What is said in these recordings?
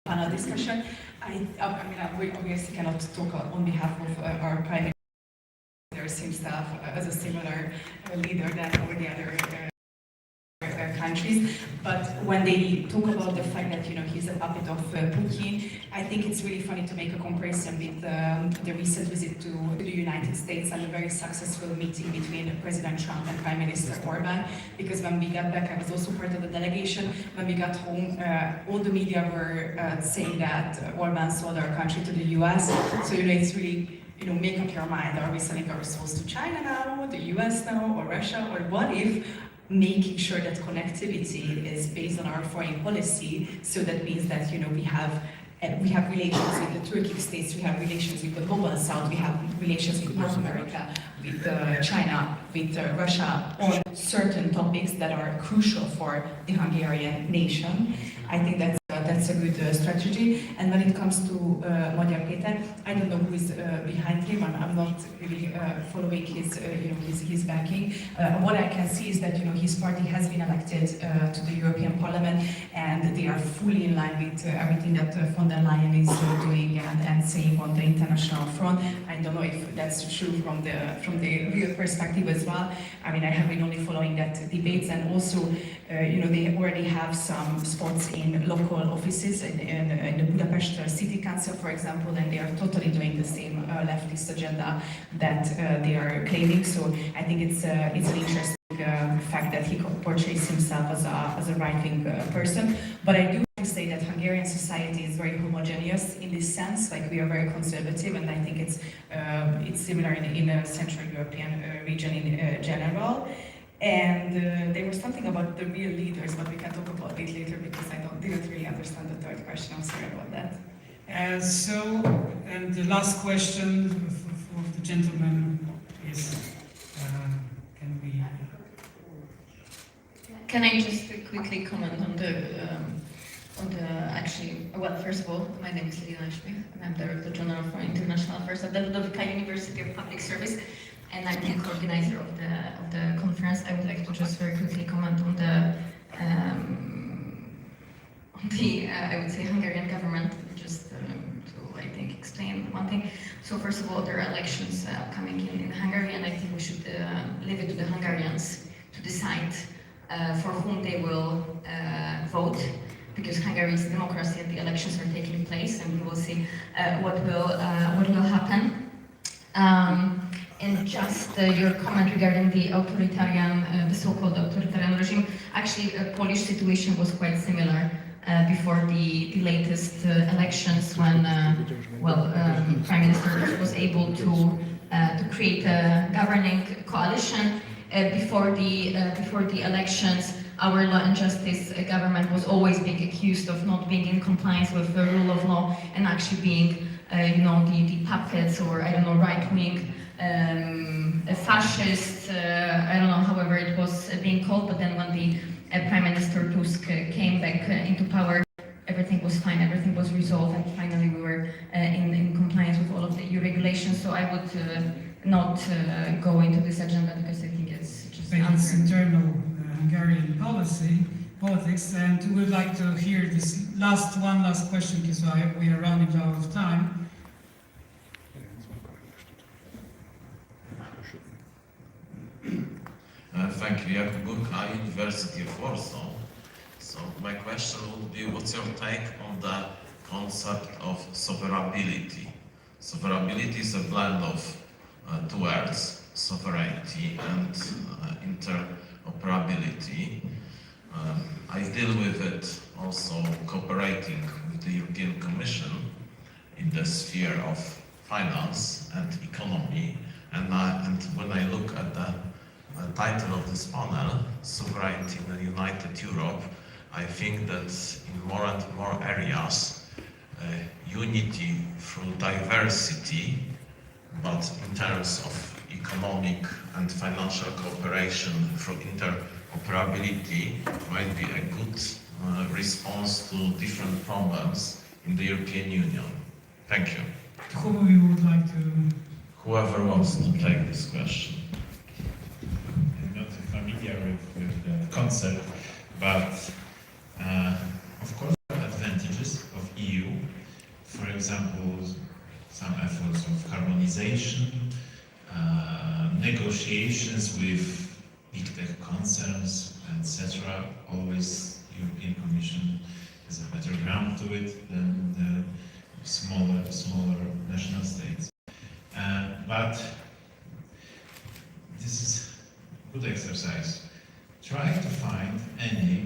panel discussion. I mean, we obviously cannot talk on behalf of our Prime Minister. There seems to have as a similar leader than all the other countries, but when they talk about the fact that he's a puppet of Putin, I think it's really funny to make a comparison with the recent visit to the United States and a very successful meeting between President Trump and Prime Minister Orban. Because when we got back, I was also part of the delegation. When we got home, all the media were saying that Orban sold our country to the US. So it's really make up your mind: are we selling our souls to China now, the US now, or Russia, or what if? Making sure that connectivity is based on our foreign policy, so that means that we have relations with the Turkic states, we have relations with the global south, we have relations with North America, with China, with Russia, on certain topics that are crucial for the Hungarian nation. I think that's a good strategy. And when it comes to Magyar Péter, I don't know who is behind him. I'm not really following his backing. What I can see is that his party has been elected to the European Parliament, and they are fully in line with everything that von der Leyen is doing and saying on the international front. I don't know if that's true from the real perspective as well. I mean, I have been only following that debates, and also they already have some spots in local offices in the Budapest City Council, for example, and they are totally doing the same leftist agenda that they are claiming. So I think it's an interesting fact that he portrays himself as a right-wing person. But I do want to say that Hungarian society is very homogeneous in this sense. Like, we are very conservative, and I think it's similar in a Central European region in general. And there was something about the real leaders, but we can talk about it later because I didn't really understand the third question. I'm sorry about that. And the last question for the gentleman is, Can I just quickly comment on the actually, well, first of all, my name is Lina Schmich, and I'm Director General for International Affairs at the Ludovika University of Public Service, and I'm the co-organizer of the conference. I would like to just very quickly comment on the I would say Hungarian government, just to I think explain one thing. So first of all, there are elections coming in Hungary, and I think we should leave it to the Hungarians to decide for whom they will vote, because Hungary is a democracy and the elections are taking place, and we will see what will happen. And just your comment regarding the authoritarian, the so-called authoritarian regime. Actually, the Polish situation was quite similar before the latest elections, when Prime Minister was able to create a governing coalition. Before the elections, our law and justice government was always being accused of not being in compliance with the rule of law and actually being, the puppets, or I don't know, right-wing, fascist. I don't know, however it was being called. But then when the Prime Minister Tusk came back into power, everything was fine, everything was resolved, and finally we were in compliance with all of the EU regulations. So I would not go into this agenda because I think it's just it's internal Hungarian politics, and we would like to hear this one last question because we are running out of time. Thank you, Jakub Burka, University of Warsaw. So my question would be, what's your take on the concept of sovereignty? Sovereignty is a blend of two words, sovereignty and interoperability. I deal with it also cooperating with the European Commission in the sphere of finance and economy. And when I look at the title of this panel, Sovereignty in a United Europe, I think that in more and more areas, unity through diversity, but in terms of economic and financial cooperation through interoperability, might be a good response to different problems in the European Union. Thank you. Who you would like to? Whoever wants to take this question. I'm not familiar with the concept, but of course there are advantages of EU example, some efforts of harmonization, negotiations with big tech concerns, etc. Always European Commission has a better ground to it than the smaller national states. But this is a good exercise. Try to find any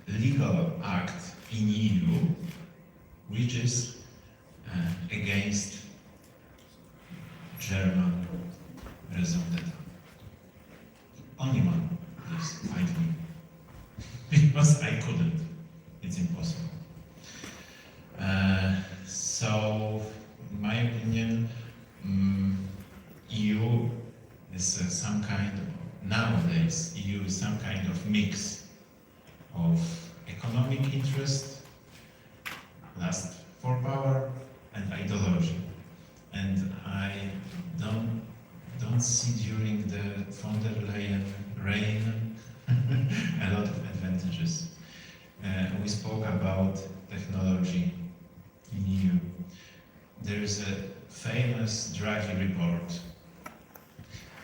legal act in EU which is against German raison d'etre. Only one, please find me. Because I couldn't. It's impossible. So, in my opinion, EU is some kind of, nowadays, EU is some kind of mix of economic interest, lust for power, and ideology. And I don't see during the von der Leyen reign a lot of advantages. We spoke about technology in EU. There is a famous Draghi report.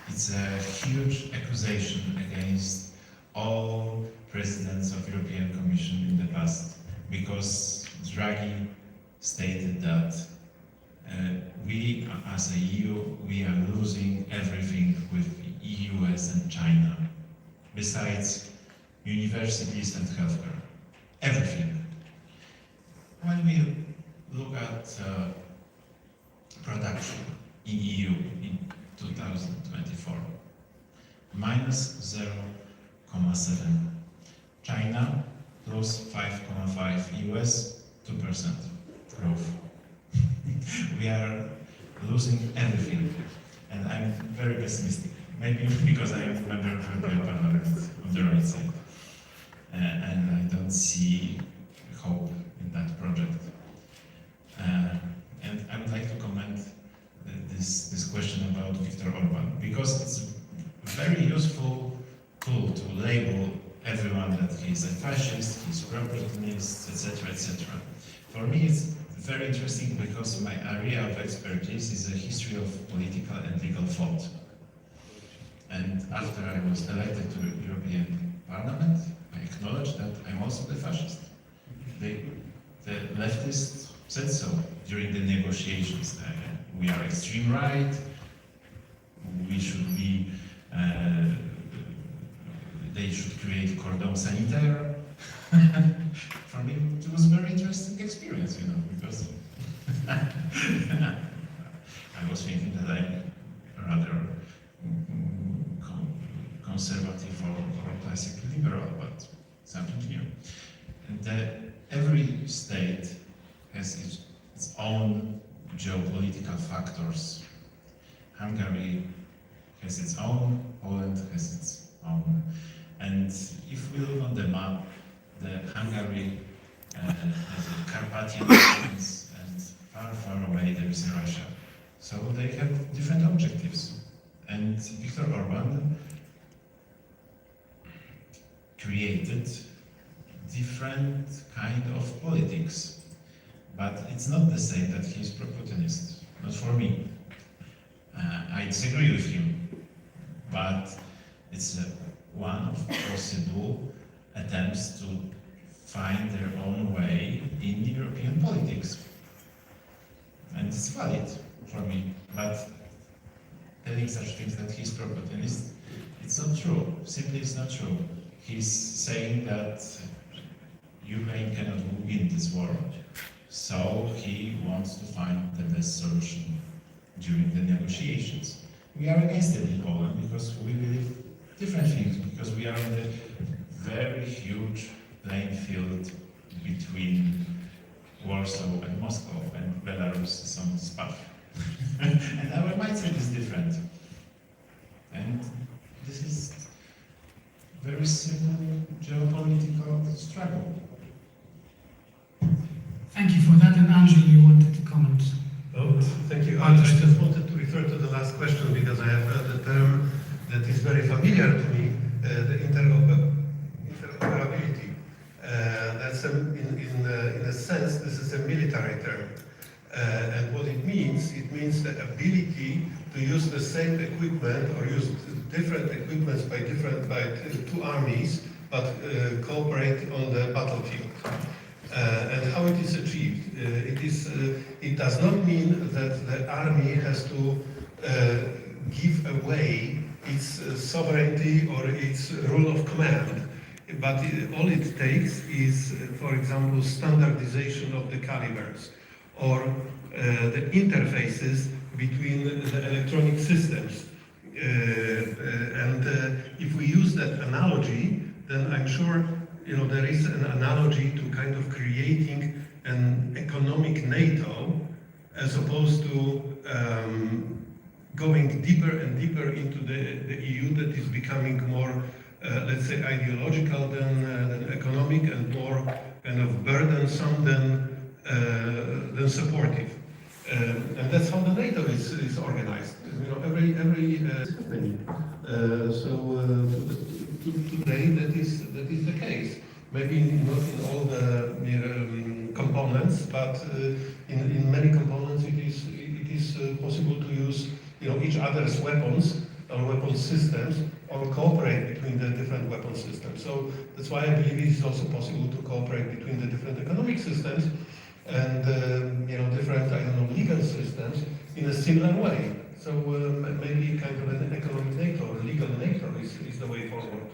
It's a huge accusation against all presidents of European Commission in the past, because Draghi stated that we, as a EU, we are losing everything with US and China, besides universities and healthcare. Everything. When we look at production in EU in 2024, minus 0.7. China plus 5.5, US 2% growth. We are losing everything, and I'm very pessimistic. Maybe because I am a member of the European Parliament on the right side, and I don't see hope in that project. And I would like to comment this question about Viktor Orban, because it's a very useful tool to label everyone that he's a fascist, he's pro-Putinist, etc., etc. For me, it's very interesting because my area of expertise is the history of political and legal thought. And after I was elected to the European Parliament, I acknowledged that I'm also the fascist. The leftists said so during the negotiations. We are extreme right, we should be, they should create cordon sanitaire. For me, it was a very interesting experience, you know, because I was thinking that I'm rather conservative or classic liberal, but something new. And every state has its own geopolitical factors. Hungary has its own, Poland has its own. And if we look on the map, the Hungary has the Carpathian Mountains, and far, far away there is Russia. So they have different objectives. And Viktor Orban created different kind of politics. But it's not the same that he's pro-Putinist, not for me. I disagree with him, but it's one of possible attempts to find their own way in European politics. And it's valid for me, but telling such things that he's pro-Putinist, it's not true. Simply it's not true. He's saying that Ukraine cannot win this war, so he wants to find the best solution during the negotiations. We are against it in Poland because we believe different things, because we are in the very huge playing field between Warsaw and Moscow, and Belarus is on this path. And our mindset is different. And this is very simple geopolitical struggle. Thank you for that, and Andrzej, you wanted to comment. Oh, thank you. I just wanted to refer to the last question because I have heard the term that is very familiar to me, the interoperability. That's in a sense, this is a military term. And what it means the ability to use the same equipment or use different equipments by two armies, but cooperate on the battlefield. And how it is achieved? It does not mean that the army has to give away its sovereignty or its rule of command. But all it takes is, for example, standardization of the calibers or the interfaces between the electronic systems. And if we use that analogy, then I'm sure there is an analogy to kind of creating an economic NATO as opposed to going deeper and deeper into the EU that is becoming more, let's say, ideological than economic and more kind of burdensome than supportive. And that's how the NATO is organized. Every company. Today that is the case. Maybe not in all the components, but in many components it is possible to use each other's weapons or weapon systems or cooperate between the different weapon systems. So that's why I believe it is also possible to cooperate between the different economic systems and different legal systems in a similar way. So maybe kind of an economic NATO or legal NATO is the way forward.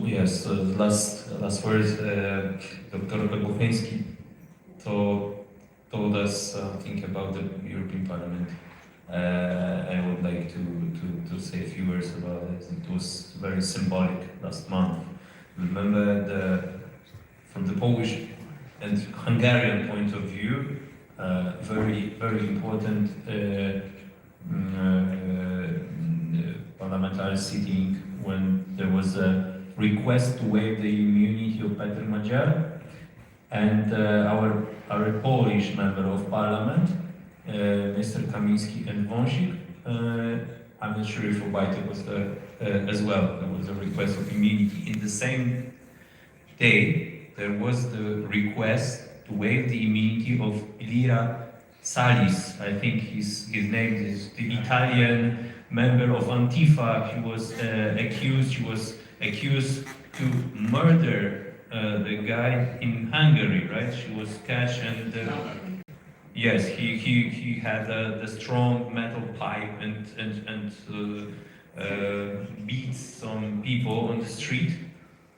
Yes, last words. Dr. Bocheński told us something about the European Parliament. I would like to say a few words about it. It was very symbolic last month. Remember, from the Polish and Hungarian point of view, very important parliamentary sitting when there was a request to waive the immunity of Peter Magyar, and our Polish member of parliament, Mr. Kamiński and Wąsik, I'm not sure if Obajtek was there as well. There was a request of immunity. In the same day, there was the request to waive the immunity of Ilira Salis. I think his name is the Italian member of Antifa. She was accused to murder the guy in Hungary, right? She was catched and yes, he had the strong metal pipe and beat some people on the street.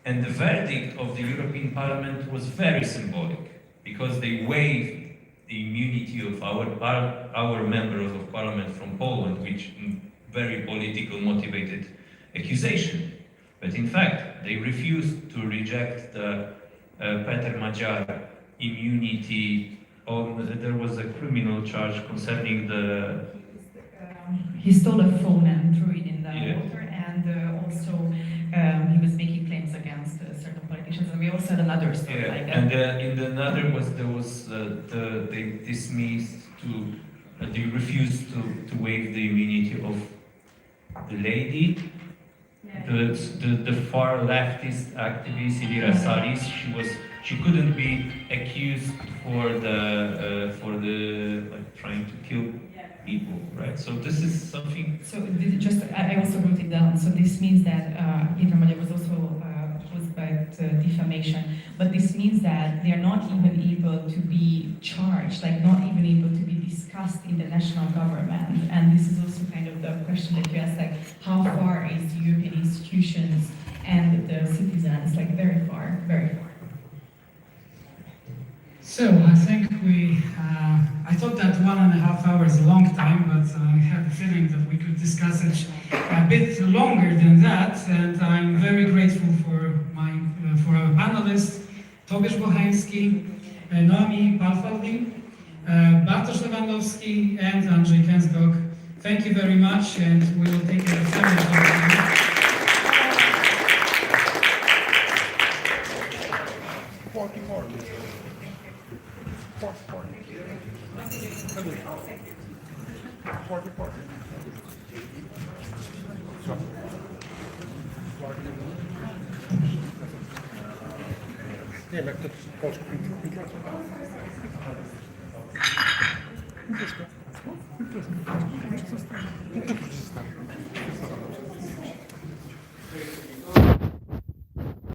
And the verdict of the European Parliament was very symbolic because they waived the immunity of our members of parliament from Poland, which very political motivated accusation. But in fact, they refused to reject the Peter Magyar immunity. There was a criminal charge concerning the... He stole a phone and threw it in the water, and also he was making claims against certain politicians. And we also had another story like that. And in the other they dismissed they refused to waive the immunity of the lady. The far leftist activist Ilira Salis, she couldn't be accused for trying to kill people, right? So this is something. So I also wrote it down. So this means that Peter Magyar was also accused by defamation, but this means that they are not even able to be charged, like not even able to be discussed in the national government. And this is also kind of the question that you asked, like how far is the European institutions and the citizens, like very far, very far. So I think I thought that 1.5 hours is a long time, but I have a feeling that we could discuss it a bit longer than that. And I'm very grateful for our panelists, Tobiasz Bocheński, Noemi Palfaldi, Bartosz Lewandowski, and Andrzej Kęskok. Thank you very much, and we will take a family. Nie wiem, jak to polski mikrofon.